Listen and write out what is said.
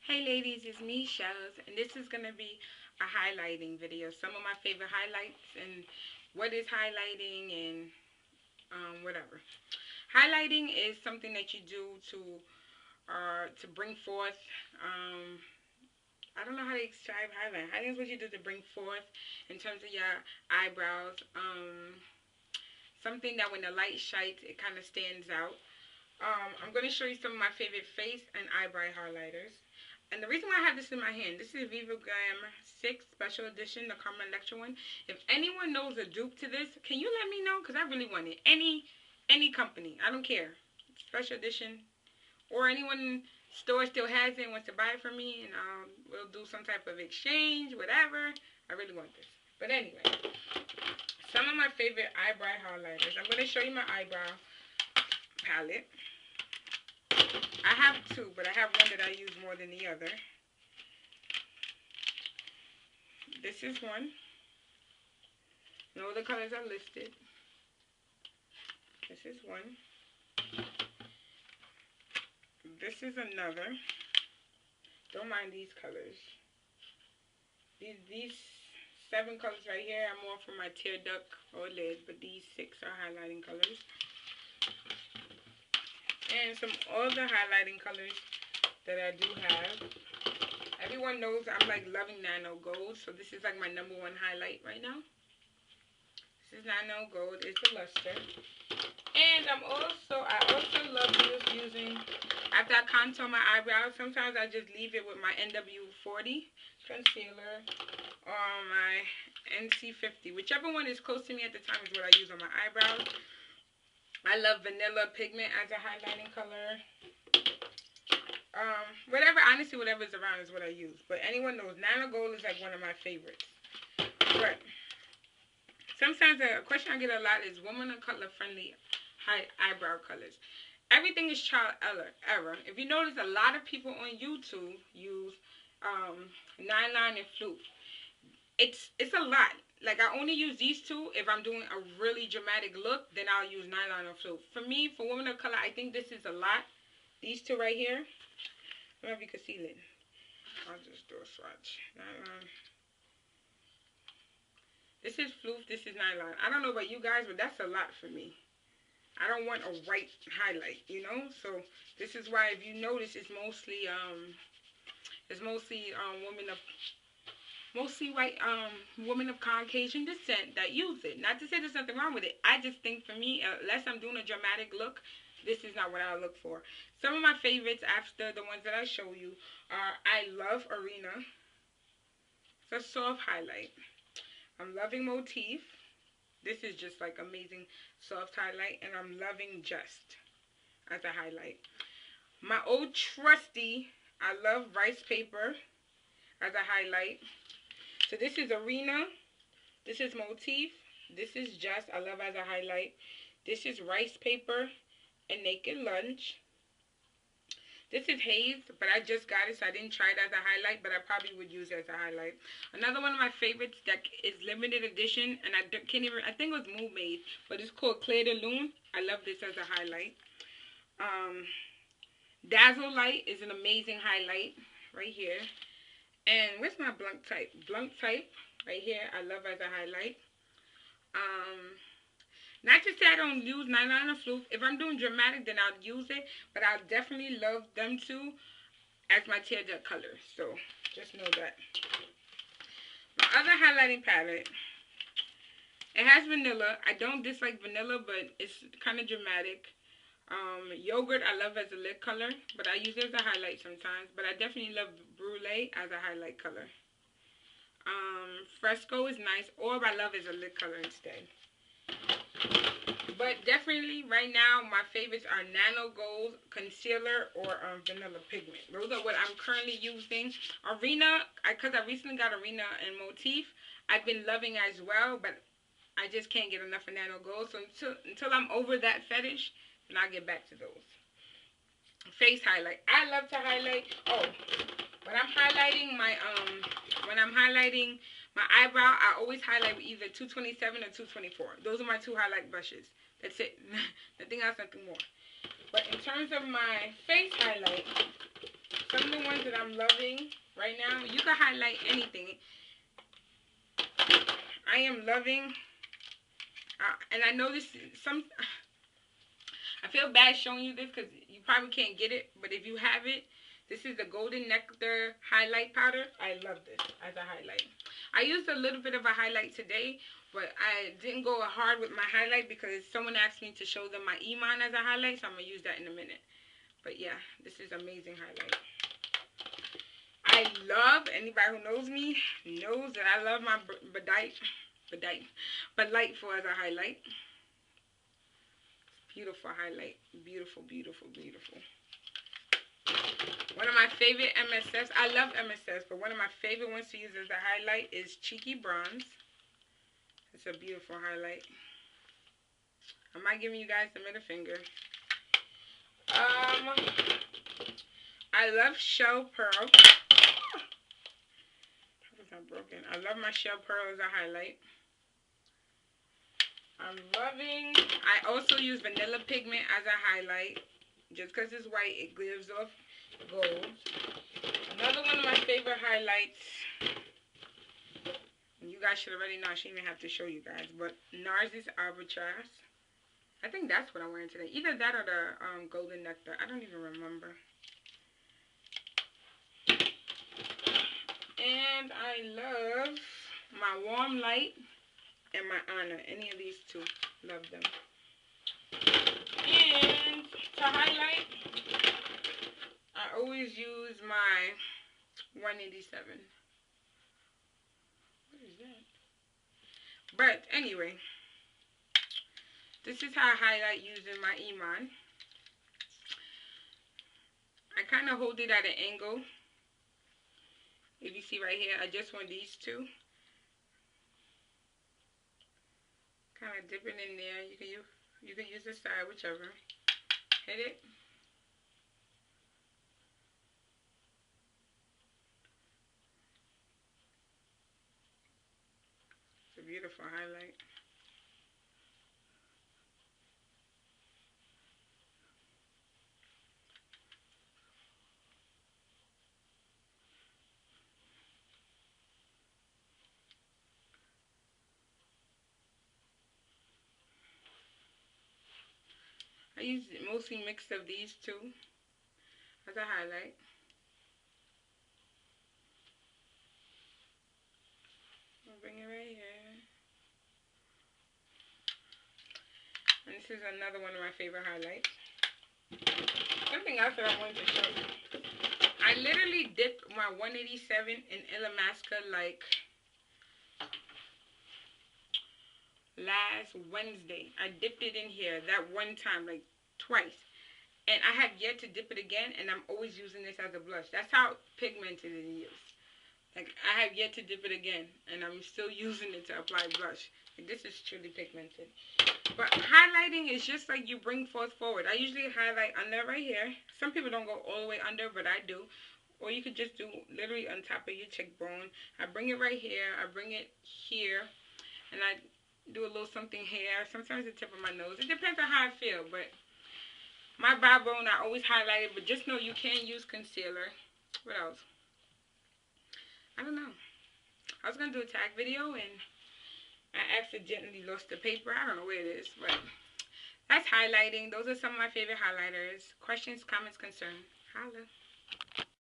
Hey ladies, it's me, Shells, and this is going to be a highlighting video. Some of my favorite highlights and what is highlighting and whatever. Highlighting is something that you do to bring forth, I don't know how to describe highlighting. Highlighting is what you do to bring forth in terms of your eyebrows. Something that when the light shines, it kind of stands out. I'm going to show you some of my favorite face and eyebrow highlighters. And the reason why I have this in my hand, this is Viva Glam 6 Special Edition, the Carmen Electra one. If anyone knows a dupe to this, can you let me know? Because I really want it. Any company, I don't care. Special Edition. Or anyone store still has it and wants to buy it from me, and we'll do some type of exchange, whatever. I really want this. But anyway, some of my favorite eyebrow highlighters. I'm going to show you my eyebrow palette. I have two, but I have one that I use more than the other. This is one. No, the colors are listed. This is one. This is another. Don't mind these colors. These 7 colors right here are more for my tear duct or lid, but these 6 are highlighting colors. And some other highlighting colors that I do have. Everyone knows I'm like loving Nano Gold, so this is like my #1 highlight right now. This is Nano Gold. It's a luster. And I also love using, after I contour my eyebrows, sometimes I just leave it with my NW40 concealer or my NC50. Whichever one is close to me at the time is what I use on my eyebrows. I love vanilla pigment as a highlighting color. Honestly, whatever is around is what I use. But anyone knows, Nano Gold is like one of my favorites. But sometimes a question I get a lot is women are color friendly eyebrow colors. Everything is trial error. If you notice, a lot of people on YouTube use Nylon and Floof. It's a lot. Like, I only use these two if I'm doing a really dramatic look, then I'll use Nylon or Floof. For me, for women of color, I think this is a lot. These two right here. I don't know if you can see it. I'll just do a swatch. Nylon. This is Floof, this is Nylon. I don't know about you guys, but that's a lot for me. I don't want a white highlight, you know? So, this is why, if you notice, it's mostly white women of Caucasian descent that use it. Not to say there's nothing wrong with it. I just think for me, unless I'm doing a dramatic look, this is not what I look for. Some of my favorites after the ones that I show you are, I love Arena. It's a soft highlight. I'm loving Motif. This is just like amazing soft highlight. And I'm loving Just as a highlight. My old trusty, I love Rice Paper as a highlight. So this is Arena. This is Motif. This is Just, I love as a highlight. This is Rice Paper and Naked Lunch. This is Haze, but I just got it, so I didn't try it as a highlight, but I probably would use it as a highlight. Another one of my favorites that is limited edition, and I think it was Move Made, but it's called Clair de Lune. I love this as a highlight. Dazzle Light is an amazing highlight right here. And where's my Blunt Type? Blunt Type right here, I love as a highlight. Not to say I don't use Nylon or Floof. If I'm doing dramatic, then I'll use it. But I'll definitely love them two as my tear duct color. So, just know that. My other highlighting palette, it has vanilla. I don't dislike vanilla, but it's kind of dramatic. Yogurt, I love as a lid color. But I use it as a highlight sometimes. But I definitely love Brulee as a highlight color. Fresco is nice. Orb, I love as a lid color instead. But definitely, right now, my favorites are Nano Gold Concealer or Vanilla Pigment. Those are what I'm currently using. Arena, because I recently got Arena and Motif, I've been loving as well, but I just can't get enough of Nano Gold. So until I'm over that fetish, then I'll get back to those. Face highlight. I love to highlight. Oh, when I'm highlighting my eyebrow, I always highlight with either 227 or 224. Those are my two highlight brushes. That's it. Nothing else, nothing more. But in terms of my face highlight, some of the ones that I'm loving right now, you can highlight anything. I am loving, and I know this, I feel bad showing you this because you probably can't get it, but if you have it, this is the Golden Nectar Highlight Powder. I love this as a highlight. I used a little bit of a highlight today, but I didn't go hard with my highlight because someone asked me to show them my Iman as a highlight, so I'm going to use that in a minute. But yeah, this is amazing highlight. I love, anybody who knows me knows that I love my Bud Light for as a highlight. Beautiful highlight. Beautiful, beautiful, beautiful. One of my favorite MSFs, I love MSFs, but one of my favorite ones to use as a highlight is Cheeky Bronze. It's a beautiful highlight. I might give you guys the middle finger. I love Shell Pearl. It's not broken. I love my Shell Pearl as a highlight. I'm loving, I also use Vanilla Pigment as a highlight. Just because it's white, it gives off gold. Another one of my favorite highlights, you guys should already know, I shouldn't even have to show you guys, but NARS Albatross. I think that's what I'm wearing today. Either that or the Golden Nectar. I don't even remember. And I love my Warm Light and my Honor. Any of these two. Love them. And to highlight, I always use my 187. What is that? But anyway, this is how I highlight using my Iman. I kind of hold it at an angle. If you see right here, I just want these two. Kind of dip it in there. You can use the side, whichever. Hit it. It's a beautiful highlight. I use mostly mix of these two as a highlight. I'll bring it right here. And this is another one of my favorite highlights. Something else that I wanted to show you. I literally dipped my 187 in Illamasqua like last Wednesday. I dipped it in here that one time, like twice. And I have yet to dip it again, and I'm always using this as a blush. That's how pigmented it is. Like, I have yet to dip it again, and I'm still using it to apply blush. Like, this is truly pigmented. But highlighting is just like you bring forward. I usually highlight under right here. Some people don't go all the way under, but I do. Or you could just do literally on top of your cheekbone. I bring it right here. I bring it here. And I do a little something here. Sometimes the tip of my nose. It depends on how I feel, but my brow bone, I always highlight it, but just know you can use concealer. What else? I don't know. I was going to do a tag video, and I accidentally lost the paper. I don't know where it is, but that's highlighting. Those are some of my favorite highlighters. Questions, comments, concerns. Holla.